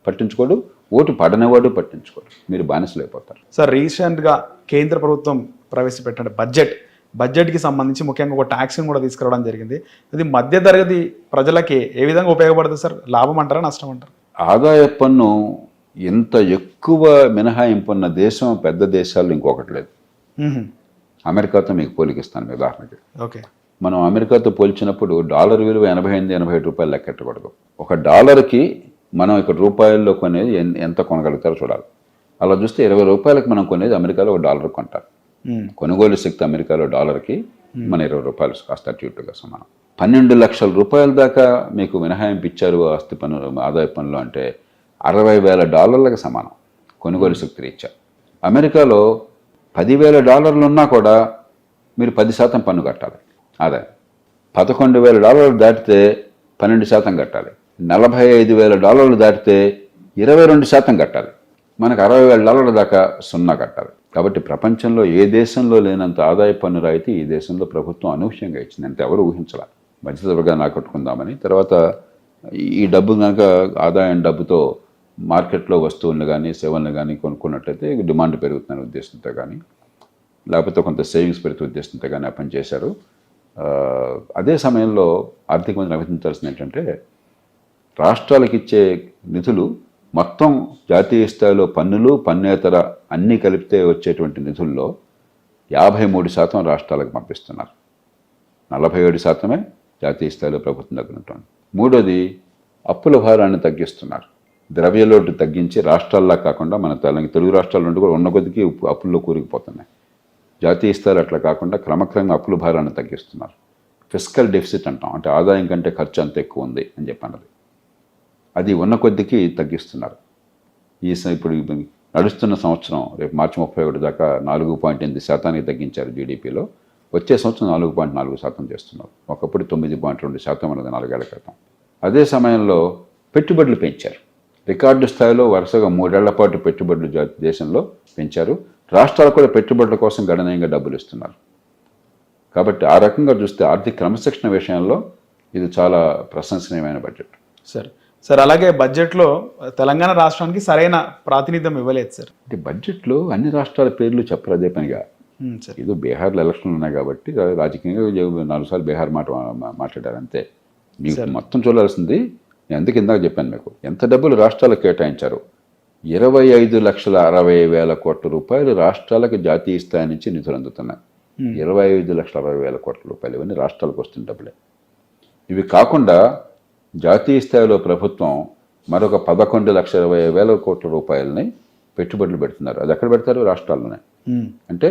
పట్టించుకోడు, ఓటు పడనివాడు పట్టించుకోడు. మీరు బానిసలు అయిపోతారు. సార్ రీసెంట్గా కేంద్ర ప్రభుత్వం ప్రవేశపెట్టిన బడ్జెట్కి సంబంధించి ముఖ్యంగా ఒక ట్యాక్స్ని కూడా తీసుకురావడం జరిగింది. అది మధ్యతరగతి ప్రజలకి ఏ విధంగా ఉపయోగపడుతుంది సార్? లాభం అంటారా, నష్టం అంటారా? ఆదాయ పన్ను ఇంత ఎక్కువ మినహాయింపు ఉన్న దేశం పెద్ద దేశాల్లో ఇంకొకటి లేదు. అమెరికాతో మీకు పోలికిస్తాను మీ ఉదాహరణకి. ఓకే. మనం అమెరికాతో పోల్చినప్పుడు డాలర్ విలువ 88-87 రూపాయలు లెక్కెట్టకూడదు. ఒక డాలర్కి మనం ఇక్కడ రూపాయల్లో కొనేది ఎంత కొనగలుగుతారో చూడాలి. అలా చూస్తే 20 రూపాయలకు మనం కొనేది అమెరికాలో ఒక డాలర్ కొంటారు. కొనుగోలు శక్తి అమెరికాలో డాలర్కి మన 20 రూపాయలు కాస్త అటు ఇటుగా సమానం. 12 లక్షల రూపాయల దాకా మీకు మినహాయింపు ఇచ్చారు ఆస్తి పన్ను ఆదాయ పన్నులు అంటే $60,000 సమానం కొనుగోలు శక్తి రీత్యా. అమెరికాలో $10,000 ఉన్నా కూడా మీరు 10% పన్ను కట్టాలి ఆదాయం. $11,000 దాటితే 12% కట్టాలి. $45,000 దాటితే 22% కట్టాలి. మనకు $60,000 దాకా 0 కట్టాలి. కాబట్టి ప్రపంచంలో ఏ దేశంలో లేనంత ఆదాయ పన్ను రాయితీ ఈ దేశంలో ప్రభుత్వం అనూహ్యంగా ఇచ్చింది. అంటే ఎవరు ఊహించాల మధ్యతరగతిగా ఆకట్టుకుందామని. తర్వాత ఈ డబ్బు కనుక ఆదాయం డబ్బుతో మార్కెట్లో వస్తువులను కానీ సేవలను కానీ కొనుక్కున్నట్లయితే డిమాండ్ పెరుగుతున్న ఉద్దేశంతో కానీ లేకపోతే కొంత సేవింగ్స్ పెరుగుతున్న ఉద్దేశంతో కానీ ఆ పని చేశారు. అదే సమయంలో ఆర్థిక మంత్రి నిర్వహించాల్సింది ఏంటంటే రాష్ట్రాలకు ఇచ్చే నిధులు మొత్తం జాతీయ స్థాయిలో పన్నులు పన్నేతర అన్నీ కలిపితే వచ్చేటువంటి నిధుల్లో 53% రాష్ట్రాలకు పంపిస్తున్నారు. 47% జాతీయ స్థాయిలో ప్రభుత్వం దగ్గర ఉంటుంది. మూడోది అప్పుల భారాన్ని తగ్గిస్తున్నారు. ద్రవ్యలోటు తగ్గించి రాష్ట్రాల్లో కాకుండా మన తెలుగు రాష్ట్రాల నుండి కూడా ఉన్న కొద్దికి అప్పుల్లో కూరుకుపోతున్నాయి. జాతీయ స్థాయిలో అట్లా కాకుండా క్రమక్రమంగా అప్పుల భారాన్ని తగ్గిస్తున్నారు. ఫిస్కల్ డెఫిసిట్ అంటాం, అంటే ఆదాయం కంటే ఖర్చు అంత ఎక్కువ ఉంది అని చెప్పన్నది. అది ఉన్న కొద్దికి తగ్గిస్తున్నారు. ఇప్పుడు నడుస్తున్న సంవత్సరం రేపు మార్చి 31 దాకా 4.8% తగ్గించారు జీడిపిలో. వచ్చే సంవత్సరం 4.4% చేస్తున్నారు. ఒకప్పుడు 9.2% ఉన్నది 4 ఏళ్ల క్రితం. అదే సమయంలో పెట్టుబడులు పెంచారు. రికార్డు స్థాయిలో వరుసగా 3 ఏళ్ల పాటు పెట్టుబడులు దేశంలో పెంచారు. రాష్ట్రాలు కూడా పెట్టుబడుల కోసం గణనీయంగా డబ్బులు ఇస్తున్నారు. కాబట్టి ఆ రకంగా చూస్తే ఆర్థిక క్రమశిక్షణ విషయంలో ఇది చాలా ప్రశంసనీయమైన బడ్జెట్. సార్ అలాగే బడ్జెట్లో తెలంగాణ రాష్ట్రానికి సరైన ప్రాతినిధ్యం ఇవ్వలేదు సార్. అంటే బడ్జెట్లో అన్ని రాష్ట్రాల పేర్లు చెప్పరు అదే పనిగా. ఏదో బీహార్లో ఎలక్షన్లు ఉన్నాయి కాబట్టి రాజకీయంగా 4 సార్లు బీహార్ మాట్లాడారు అంతే. మీకు మొత్తం చూడాల్సింది నేను ఎందుకు ఇందాక చెప్పాను మీకు ఎంత డబ్బులు రాష్ట్రాలకు కేటాయించారు. 25,60,000 కోట్ల రూపాయలు రాష్ట్రాలకు జాతీయ స్థాయి నుంచి నిధులు అందుతున్నాయి. 25,60,000 కోట్ల రూపాయలు ఇవన్నీ రాష్ట్రాలకు వస్తున్న డబ్బులే. ఇవి కాకుండా జాతీయ స్థాయిలో ప్రభుత్వం మరొక 11,20,000 కోట్ల రూపాయలని పెట్టుబడులు పెడుతున్నారు. అది ఎక్కడ పెడతారు? రాష్ట్రాల్లోనే. అంటే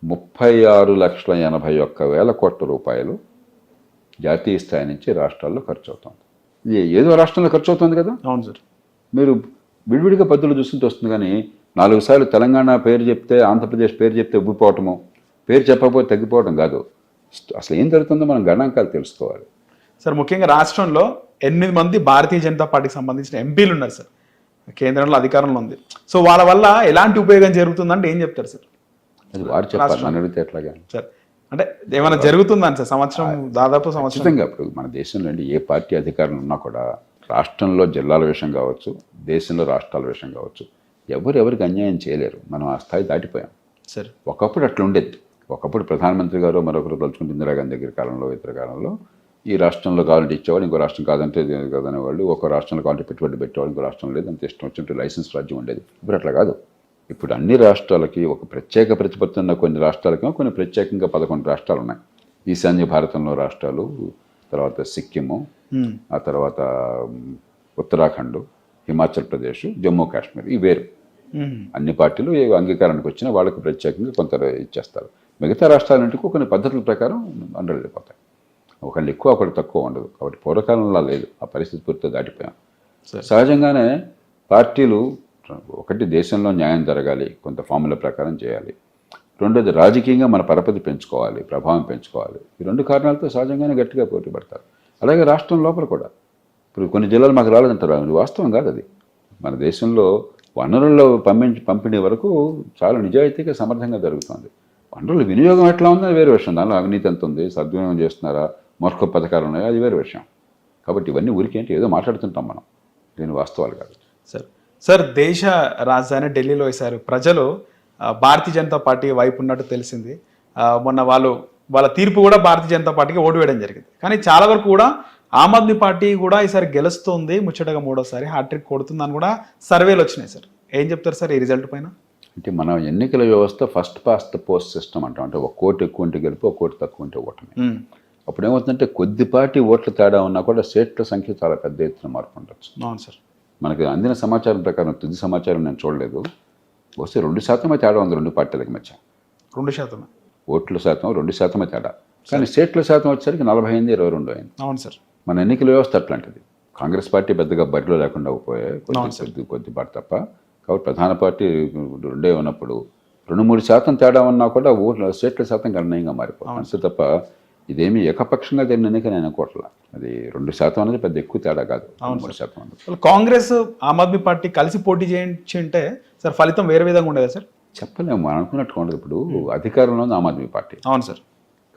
36,81,000 కోట్ల రూపాయలు జాతీయ స్థాయి నుంచి రాష్ట్రాల్లో ఖర్చు అవుతుంది. ఇది ఏదో రాష్ట్రంలో ఖర్చు అవుతుంది కదా. అవును సార్. మీరు విడివిడిగా పద్ధతులు చూస్తుంటే వస్తుంది. కానీ 4 సార్లు తెలంగాణ పేరు చెప్తే ఆంధ్రప్రదేశ్ పేరు చెప్తే ఉబ్బిపోవటము, పేరు చెప్పకపోతే తగ్గిపోవడం కాదు. అసలు ఏం జరుగుతుందో మనం గణాంకాలు తెలుసుకోవాలి సార్. ముఖ్యంగా రాష్ట్రంలో 8 మంది భారతీయ జనతా పార్టీకి సంబంధించిన ఎంపీలు ఉన్నారు సార్. కేంద్రంలో అధికారంలో ఉంది. సో వాళ్ళ వల్ల ఎలాంటి ఉపయోగం జరుగుతుందంటే ఏం చెప్తారు సార్? అది వారు చెప్పాలి, నన్ను అడిగితే ఎట్లాగా సార్. అంటే ఏమైనా జరుగుతుందని సార్ సంవత్సరం దాదాపు సంవత్సరం. ఇప్పుడు మన దేశంలో ఏ పార్టీ అధికారంలో ఉన్నా కూడా రాష్ట్రంలో జిల్లాల విషయం కావచ్చు, దేశంలో రాష్ట్రాల విషయం కావచ్చు, ఎవరికి అన్యాయం చేయలేరు. మనం ఆ స్థాయి దాటిపోయాం సార్. ఒకప్పుడు అట్లా ఉండేది. ఒకప్పుడు ప్రధానమంత్రి గారు మరొకరు తలుచుకుంటే ఇందిరాగాంధీ దగ్గర కాలంలో ఇతర కాలంలో ఈ రాష్ట్రంలో కావాలంటే ఇచ్చేవాళ్ళు, ఇంకో రాష్ట్రం కాదంటే కాదనేవాళ్ళు. ఒక రాష్ట్రంలో కావాలంటే పెట్టుబడి పెట్టేవాళ్ళు, ఇంకో రాష్ట్రం లేదు. అంత ఇష్టం వచ్చినట్టు లైసెన్స్ రాజ్యం ఉండేది. ఇప్పుడు అట్లా కాదు. ఇప్పుడు అన్ని రాష్ట్రాలకి ఒక ప్రత్యేక ప్రతిపత్తి ఉన్న కొన్ని రాష్ట్రాలకేమో కొన్ని ప్రత్యేకంగా 11 రాష్ట్రాలు ఉన్నాయి. ఈశాన్య భారతంలో రాష్ట్రాలు, తర్వాత సిక్కిము, ఆ తర్వాత ఉత్తరాఖండ్, హిమాచల్ ప్రదేశ్, జమ్మూ కాశ్మీర్. ఈ వేరు. అన్ని పార్టీలు ఏ అంగీకారానికి వచ్చినా వాళ్ళకి ప్రత్యేకంగా కొంత ఇచ్చేస్తారు. మిగతా రాష్ట్రాలంటికి కొన్ని పద్ధతుల ప్రకారం అండలు వెళ్ళిపోతాయి. ఒకళ్ళు ఎక్కువ ఒకళ్ళు తక్కువ ఉండదు. కాబట్టి పూర్వకాలంలో లేదు. ఆ పరిస్థితి పూర్తిగా దాటిపోయాం. సహజంగానే పార్టీలు ఒకటి దేశంలో న్యాయం జరగాలి, కొంత ఫార్ములా ప్రకారం చేయాలి. రెండోది రాజకీయంగా మన పరపతి పెంచుకోవాలి, ప్రభావం పెంచుకోవాలి. ఈ 2 కారణాలతో సహజంగానే గట్టిగా పోటీ పడతారు. అలాగే రాష్ట్రం లోపల కూడా ఇప్పుడు కొన్ని జిల్లాలు మాకు రాలేదంటారు. అది వాస్తవం కాదు. అది మన దేశంలో వనరుల్లో పంపిణీ వరకు చాలా నిజాయితీగా సమర్థంగా జరుగుతుంది. వనరుల వినియోగం ఎట్లా ఉందో వేరే విషయం. దానిలో అవినీతి ఎంత ఉంది, సద్వినియోగం చేస్తున్నారా, మరొక పథకాలు ఉన్నాయో అది వేరే విషయం. కాబట్టి ఇవన్నీ ఊరికేంటి ఏదో మాట్లాడుతుంటాం మనం, దీని వాస్తవాలు కాదు సార్. సార్ దేశ రాజధాని ఢిల్లీలో వేశారు ప్రజలు భారతీయ జనతా పార్టీ వైపు ఉన్నట్టు తెలిసింది. మొన్న వాళ్ళ తీర్పు కూడా భారతీయ జనతా పార్టీకి ఓటు వేయడం జరిగింది. కానీ చాలా వరకు కూడా ఆమ్ ఆద్మీ పార్టీ కూడా ఈసారి గెలుస్తుంది, ముచ్చటగా మూడోసారి హ్యాట్రిక్ కొడుతుందని కూడా సర్వేలు వచ్చినాయి సార్. ఏం చెప్తారు సార్ ఈ రిజల్ట్ పైన? అంటే మన ఎన్నికల వ్యవస్థ first past the post system అంటాం. అంటే ఒక కోటి ఎక్కువ ఉంటే గెలుపు, ఒక కోటి తక్కువ ఉంటే ఓటమి. అప్పుడు ఏమవుతుందంటే కొద్దిపాటి ఓట్ల తేడా ఉన్నా కూడా సీట్ల సంఖ్య చాలా పెద్ద ఎత్తున మార్పు ఉండొచ్చు. అవును సార్. మనకి అందిన సమాచారం ప్రకారం, తుది సమాచారం నేను చూడలేదు, వస్తే 2% తేడా ఉంది రెండు పార్టీలకు మధ్య. 2%? ఓట్ల శాతం 2% తేడా, కానీ సీట్ల శాతం వచ్చేసరికి 48-22 అయింది. అవును సార్. మన ఎన్నికల వ్యవస్థ అట్లాంటిది. కాంగ్రెస్ పార్టీ పెద్దగా బరిలో లేకుండా పోయాయి కొద్దిపాటి తప్ప. కాబట్టి ప్రధాన పార్టీ రెండే ఉన్నప్పుడు 2-3% తేడా ఉన్నా కూడా ఓట్ల సీట్ల శాతం గణనీయంగా మారిపోతుంది. అంతే తప్ప ఇదేమి ఏకపక్షంగా జరిగిన ఎన్నిక నేను అనుకోవట్లా. అది 2% అనేది పెద్ద ఎక్కువ తేడా కాదు. 3% అనేది. కాంగ్రెస్ ఆమ్ ఆద్మీ పార్టీ కలిసి పోటీ చేయించుంటే సార్ ఫలితం వేరే విధంగా ఉండేదా సార్? చెప్పలేము, మనం అనుకున్నట్టుగా ఉండదు. ఇప్పుడు అధికారంలో ఉంది ఆమ్ ఆద్మీ పార్టీ. అవును సార్.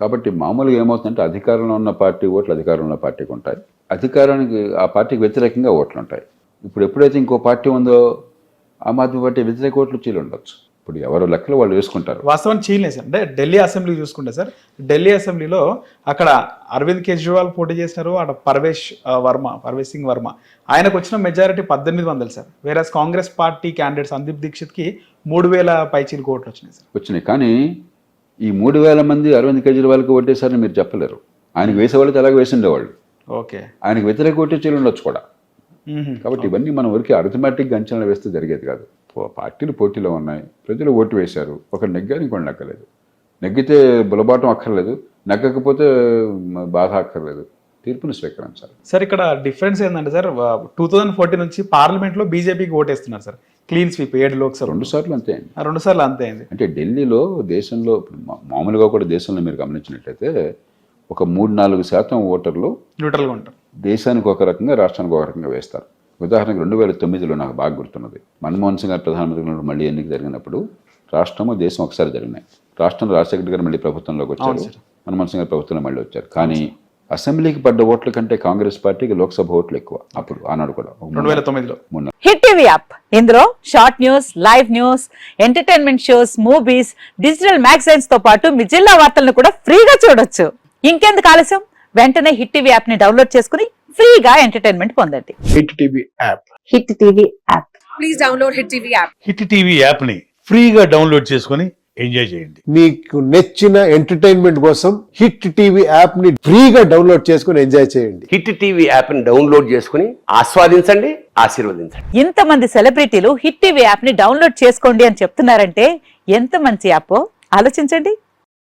కాబట్టి మామూలుగా ఏమవుతుందంటే అధికారంలో ఉన్న పార్టీ ఓట్లు అధికారంలో ఉన్న పార్టీకి ఉంటాయి, అధికారానికి ఆ పార్టీకి వ్యతిరేకంగా ఓట్లు ఉంటాయి. ఇప్పుడు ఎప్పుడైతే ఇంకో పార్టీ ఉందో ఆమ్ ఆద్మీ పార్టీ వ్యతిరేక ఓట్లు చీలు ఉండొచ్చు. ఇప్పుడు ఎవరు లెక్కలు వాళ్ళు వేసుకుంటారు. వాస్తవానికి చీలే సార్. అంటే ఢిల్లీ అసెంబ్లీ చూసుకుంటే సార్, ఢిల్లీ అసెంబ్లీలో అక్కడ అరవింద్ కేజ్రీవాల్ పోటీ చేసినారు, అక్కడ పర్వేష్ సింగ్ వర్మ ఆయనకు వచ్చిన మెజారిటీ 1800 సార్. వేరే కాంగ్రెస్ పార్టీ క్యాండిడేట్ సందీప్ దీక్షిత్కి 3000 పైచీలకు ఓట్లు వచ్చినాయి సార్. వచ్చినాయి, కానీ ఈ 3000 మంది అరవింద్ కేజ్రీవాల్కి ఓటేసారని మీరు చెప్పలేరు. ఆయనకు వేసేవాళ్ళు అలాగే వేసిండేవాళ్ళు. ఓకే, ఆయనకు వ్యతిరేక ఓటే చీలు ఉండొచ్చు కూడా. కాబట్టి ఇవన్నీ మనం ఊరికి అరిథమెటిక్గా అంచనా వేస్తే జరిగేది కాదు. పార్టీలు పోటీలో ఉన్నాయి, ప్రజలు ఓటు వేశారు, ఒకరు నెగ్గారు ఇంకోటి నెగ్గలేదు. నెగ్గితే బులబాటం అక్కర్లేదు, నెగ్గకపోతే బాధ అక్కర్లేదు, తీర్పును స్వీకరించాలి. సార్ ఇక్కడ డిఫరెన్స్ ఏంటంటే సార్, 2014 నుంచి పార్లమెంట్లో బీజేపీకి ఓటేస్తున్నారు సార్. క్లీన్ స్వీప్ 7 లోక్సభ 2 సార్లు అంతే అయింది. 2 సార్లు అంతే అయింది. అంటే ఢిల్లీలో దేశంలో మామూలుగా కూడా దేశంలో మీరు గమనించినట్లయితే ఒక 3-4% ఓటర్లు న్యూట్రల్గా ఉంటారు. దేశానికి ఒక రకంగా, రాష్ట్రానికి ఒక రకంగా వేస్తారు. ఉదాహరణకు 2009లో నాకు బాగా గుర్తున్నది, మన్మోహన్ సింగ్ గారు ప్రధానమంత్రిగా మళ్ళీ ఎన్నిక జరిగినప్పుడు రాష్ట్రము దేశం ఒకసారి జరిగినాయి. రాష్ట్రంలో రాజశేఖర్ గారు మళ్ళీ ప్రభుత్వంలోకి వచ్చారు, మన్మోహన్ సింగ్ గారు ప్రభుత్వంలో మళ్ళీ వచ్చారు. కానీ అసెంబ్లీకి పడ్డ ఓట్ల కంటే కాంగ్రెస్ పార్టీకి లోక్సభ ఓట్లు ఎక్కువ. అప్పుడు ఆనాడు కూడా 2009లో. హిట్ టీవీ యాప్, ఇందులో short news, live news, entertainment shows, movies, digital magazines తో పాటు మీ జిల్లా వార్తలను కూడా ఫ్రీగా చూడొచ్చు. ఇంకెందుకు ఆలస్యం, వెంటనే హిట్ టీవీ యాప్ ని డౌన్లోడ్ చేసుకుని ఫ్రీగా ఎంటర్టైన్మెంట్ పొందండి. Hit TV app. Hit TV app. Please download hit TV app. Hit TV app ని ఫ్రీగా డౌన్లోడ్ చేసుకుని ఎంజాయ్ చేయండి. మీకు నచ్చిన ఎంటర్టైన్మెంట్ కోసం హిట్ టీవీ యాప్ ని ఫ్రీగా డౌన్లోడ్ చేసుకుని ఎంజాయ్ చేయండి. హిట్ టీవీ యాప్ ని డౌన్లోడ్ చేసుకుని ఆస్వాదించండి, ఆశీర్వదించండి. ఇంతమంది సెలబ్రిటీలు హిట్ టీవీ యాప్ ని డౌన్లోడ్ చేసుకోండి అని చెప్తున్నారంటే ఎంత మంచి యాప్ ఆలోచించండి.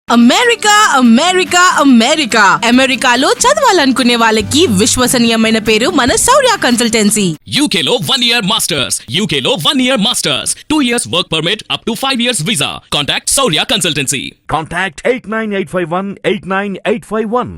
అమెరికా అమెరికా అమెరికా అమెరికాలో చదవాలనుకునే వాళ్ళకి విశ్వసనీయమైన పేరు మన శౌర్య కన్సల్టెన్సీ. UK లో 1 year masters. UK లో 1 year masters. 2 years work permit up to 5 years visa. Contact Saurya Consultancy. Contact 89851 89851.